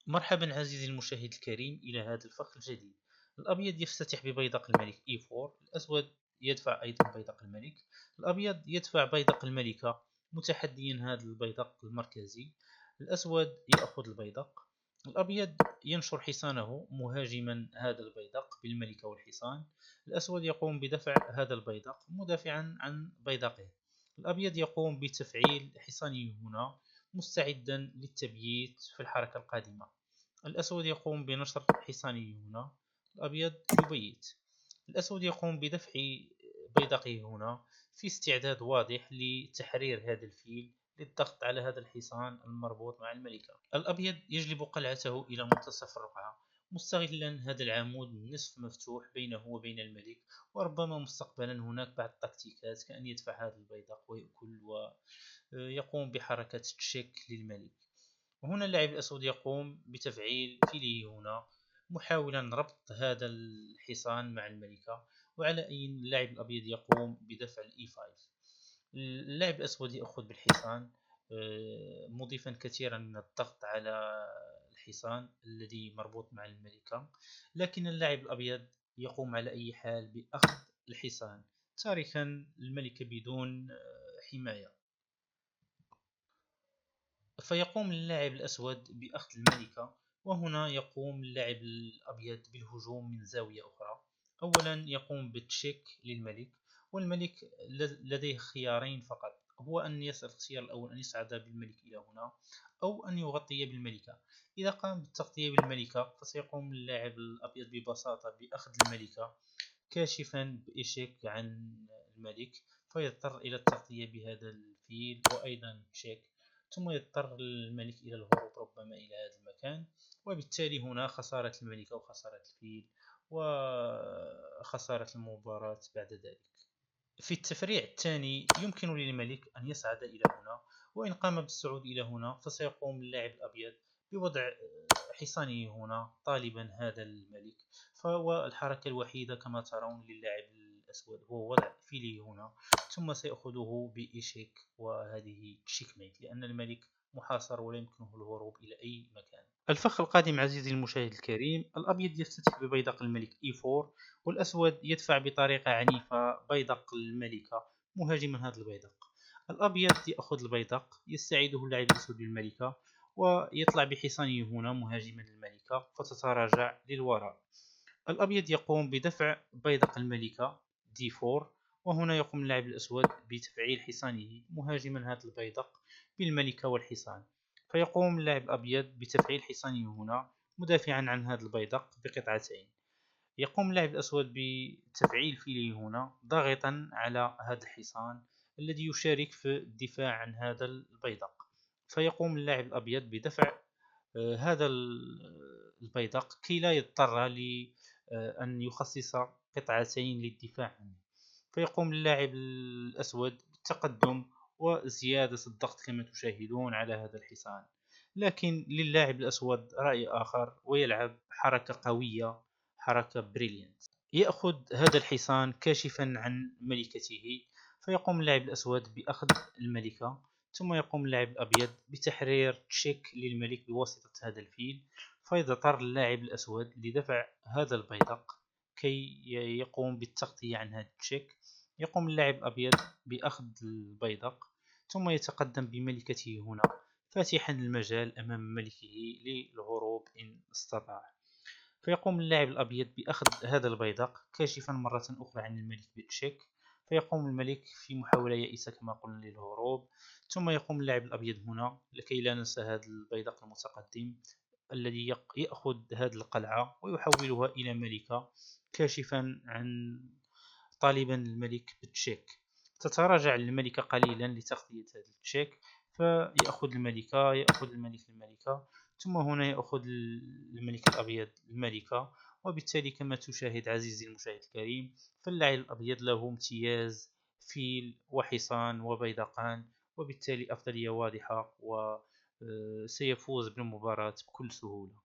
مرحبا عزيزي المشاهد الكريم إلى هذا الفخ الجديد. الأبيض يفتتح ببيدق الملك E4. الأسود يدفع أيضا بيدق الملك. الأبيض يدفع بيدق الملكة متحديا هذا البيدق المركزي. الأسود يأخذ البيدق. الأبيض ينشر حصانه مهاجما هذا البيدق بالملكة والحصان. الأسود يقوم بدفع هذا البيدق مدافعا عن بيدقه. الأبيض يقوم بتفعيل حصانه هنا مستعدا للتبييت في الحركة القادمة. الأسود يقوم بنشر حصانه هنا. الأبيض يبيت. الأسود يقوم بدفع بيدقه هنا في استعداد واضح لتحرير هذا الفيل للضغط على هذا الحصان المربوط مع الملكة. الأبيض يجلب قلعته إلى منتصف الرقعة مستغلا هذا العمود النصف مفتوح بينه وبين الملك، وربما مستقبلا هناك بعض التكتيكات كأن يدفع هذا البيدق ويأكل ويقوم بحركة تشيك للملك. وهنا اللاعب الأسود يقوم بتفعيل فيله هنا محاولا ربط هذا الحصان مع الملكة، وعلى أي اللاعب الأبيض يقوم بدفع الإي 5. اللاعب الأسود يأخذ بالحصان مضيفا كثيرا من الضغط على الحصان الذي مربوط مع الملكة، لكن اللاعب الأبيض يقوم على أي حال بأخذ الحصان تاركا الملكة بدون حماية. فيقوم اللاعب الأسود بأخذ الملكة، وهنا يقوم اللاعب الأبيض بالهجوم من زاوية أخرى. أولا يقوم بالتشيك للملك، والملك لديه خيارين فقط، هو أن يسأل الاختيار الأول أن يصعد بالملك إلى هنا أو أن يغطي بالملكة. إذا قام بالتغطية بالملكة فسيقوم اللاعب الأبيض ببساطة بأخذ الملكة كاشفا بإيشيك عن الملك، فيضطر إلى التغطية بهذا الفيل وأيضا تشيك، ثم يضطر الملك إلى الهروب ربما إلى هذا المكان، وبالتالي هنا خسارة الملكة وخسارة الفيل وخسارة المباراة بعد ذلك. في التفريع الثاني يمكن للملك أن يصعد إلى هنا، وإن قام بالصعود إلى هنا فسيقوم اللاعب الأبيض بوضع حصانه هنا طالبا هذا الملك. فهو الحركة الوحيدة كما ترون للاعب الأسود هو وضع فيله هنا، ثم سيأخذه بإيشيك وهذه تشيك ميت، لأن الملك محاصر ولا يمكنه الهروب إلى أي مكان. الفخ القادم عزيزي المشاهد الكريم، الأبيض يفتتح ببيدق الملك E4، والأسود يدفع بطريقة عنيفة بيدق الملكة مهاجما هذا البيدق. الأبيض يأخذ البيدق، يستعيده اللاعب الأسود بالملكة ويطلع بحصانه هنا مهاجما الملكة فتتراجع للوراء. الأبيض يقوم بدفع بيدق الملكة D4، وهنا يقوم اللاعب الأسود بتفعيل حصانه مهاجما هذا البيدق بالملكة والحصان. فيقوم اللاعب الأبيض بتفعيل حصانه هنا مدافعا عن هذا البيدق بقطعتين. يقوم اللاعب الأسود بتفعيل فيله هنا ضاغطا على هذا الحصان الذي يشارك في الدفاع عن هذا البيدق. فيقوم اللاعب الأبيض بدفع هذا البيدق كي لا يضطر لأن يخصص قطعتين للدفاع عنه. فيقوم اللاعب الأسود بالتقدم وزيادة الضغط كما تشاهدون على هذا الحصان، لكن للاعب الأسود رأي آخر ويلعب حركة قوية، حركة بريليانت. يأخذ هذا الحصان كاشفا عن ملكته، فيقوم اللاعب الأسود بأخذ الملكة، ثم يقوم اللاعب الأبيض بتحرير تشيك للملك بواسطة هذا الفيل. فيضطر اللاعب الأسود لدفع هذا البيدق كي يقوم بالتغطية عن هذا التشيك. يقوم اللاعب الأبيض بأخذ البيدق، ثم يتقدم بملكته هنا فاتحا المجال أمام ملكه للهروب إن استطاع. فيقوم اللاعب الأبيض بأخذ هذا البيدق كاشفا مرة أخرى عن الملك بالتشيك. فيقوم الملك في محاولة يائسة كما قلنا للهروب، ثم يقوم اللاعب الأبيض هنا لكي لا ننسى هذا البيدق المتقدم الذي يأخذ هذه القلعة ويحولها إلى ملكة كاشفا عن طالبا الملك بالتشيك. تتراجع الملكة قليلا لتغطية هذا التشيك، فيأخذ الملكة، يأخذ الملك الملكة، ثم هنا يأخذ الملك الأبيض الملكة. وبالتالي كما تشاهد عزيزي المشاهد الكريم، فاللاعب الأبيض له امتياز فيل وحصان وبيدقان، وبالتالي أفضلية واضحة وسيفوز بالمباراة بكل سهولة.